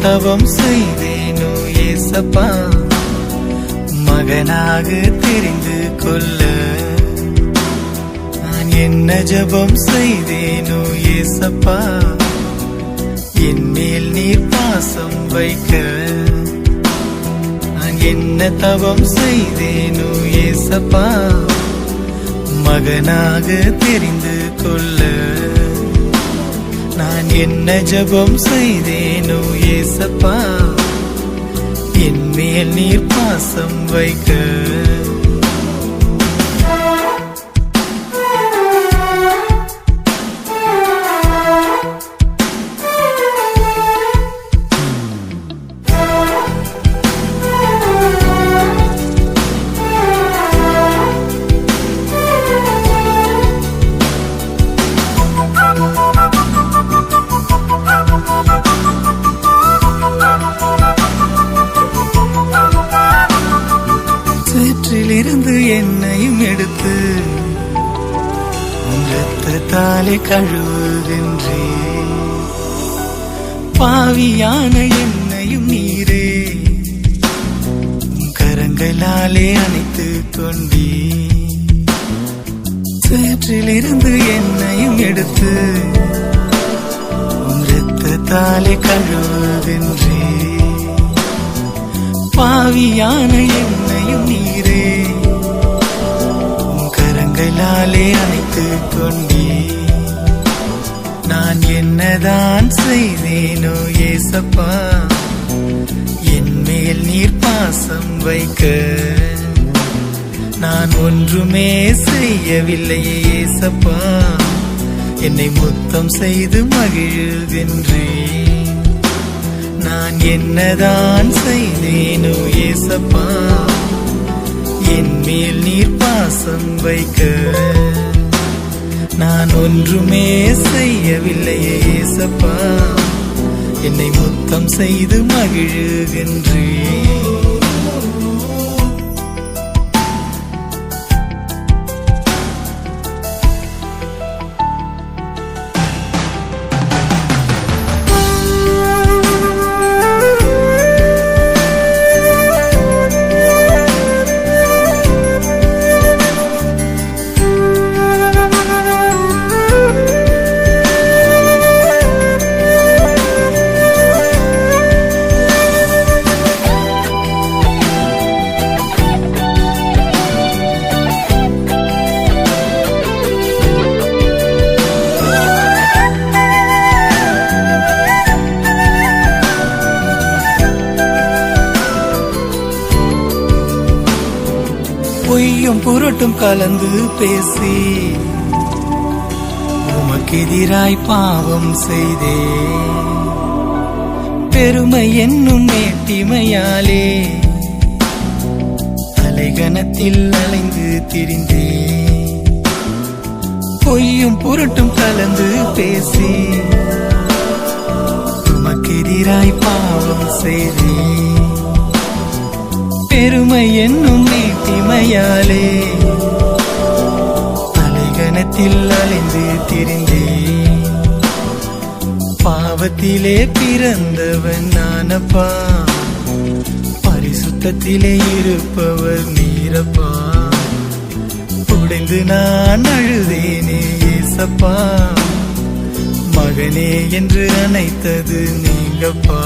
தவம் செய்தேனோ ஏசப்பா, மகனாக தெரிந்து கொள்ள. நான் என்ன ஜெபம் செய்தேனோ ஏசப்பா, என் மேல் நீர் பாசம் வைக்க. நான் என்ன தவம் செய்தேனோ ஏசப்பா, மகனாக தெரிந்து கொள்ள. நான் என்ன ஜெபம் செய்தேனோ ஏசப்பா, என் மேல் நீர் பாசம் வைக்க. சேற்றிலிருந்து என்னையும் எடுத்து இரத்தத்தாலே கழுவுகின்றே. பாவியான என்னையும் நீரே கரங்களாலே அணைத்து கொண்டே. சேற்றிலிருந்து என்னையும் எடுத்து இரத்தத்தாலே கழுவுகின்றே. பாவியான என்னையும் நீரே கரங்களாலே அணைத்து கொண்டே. நான் என்னதான் செய்தேனோ ஏசப்பா, என் மேல் நீர் பாசம் வைக்க. நான் ஒன்றுமே செய்யவில்லையே ஏசப்பா, என்னை முத்தம் செய்து மகிழ்கின்றேன். நான் என்னதான் செய்தேனோ ஏசப்பா, என் மேல் நீர் பாசம் வைக்க. நான் ஒன்றுமே செய்யவில்லையே ஏசப்பா, என்னை முத்தம் செய்து மகிழ்கின்றேன். பொய்யும் புரட்டும் கலந்து பேசி உமக்கு எதிராய் பாவம் செய்தே. பெருமை என்னும் மேட்டிமையாலே அலைகணத்தில் அலைந்து திரிந்தே. பொய்யும் புரட்டும் கலந்து பேசி உமக்கு எதிராய் பாவம் செய்தே. பெருமை என்னும் மேட்டிமையாலே அலைகணத்தில் அலைந்து திரிந்தே. பாவத்திலே பிறந்தவன் நானப்பா, பரிசுத்தத்திலே இருப்பவர் நீரப்பா. உடைந்து நான் அழுதேனே ஏசப்பா, மகனே என்று அணைத்தது நீங்கப்பா.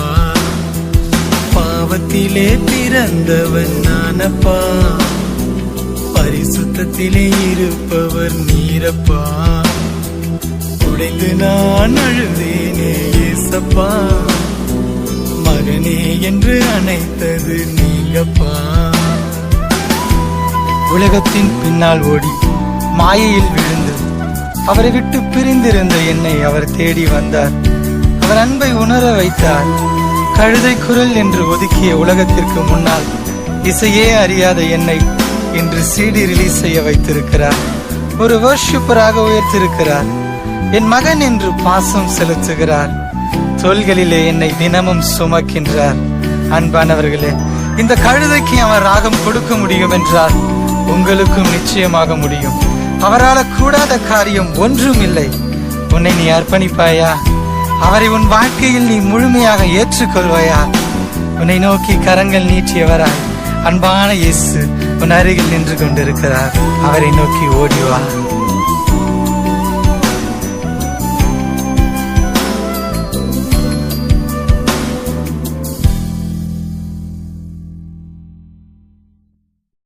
பாவத்திலே பிறந்தவன் நானப்பா, பரிசுத்தத்திலே இருப்பவர் நீரப்பா. உடைந்து நான் அழுதேனே ஏசப்பா, மகனே என்று அணைத்தது நீங்கப்பா. உலகத்தின் பின்னால் ஓடி மாயையில் விழுந்து அவரை விட்டு பிரிந்திருந்த என்னை அவர் தேடி வந்தார். அவர் அன்பை உணர வைத்தார். கழுதை குரல் என்று ஒதுக்கிய உலகத்திற்கு முன்னால் இசையே அறியாத என்னை இன்று CD ரிலீஸ் செய்ய வைத்திருக்கிறார். ஒரு வர்ஷிப்பராக உயர்த்திருக்கிறார். என் மகன் என்று பாசம் செலுத்துகிறார். தோள்களிலே என்னை தினமும் சுமக்கின்றார். அன்பானவர்களே, இந்த கழுதைக்கு அவர் ராகம் கொடுக்க முடியும் என்றால் உங்களுக்கும் நிச்சயமாக முடியும். அவரால் கூடாத காரியம் ஒன்றும் இல்லை. உன்னை நீ அர்ப்பணிப்பாயா? அவரை உன் வாழ்க்கையில் நீ முழுமையாக ஏற்றுக்கொள்வாயா? உன்னை நோக்கி கரங்கள் நீட்டியவராய் அன்பான இயேசு உன் அருகில் நின்று கொண்டிருக்கிறார். அவரை நோக்கி ஓடிவா.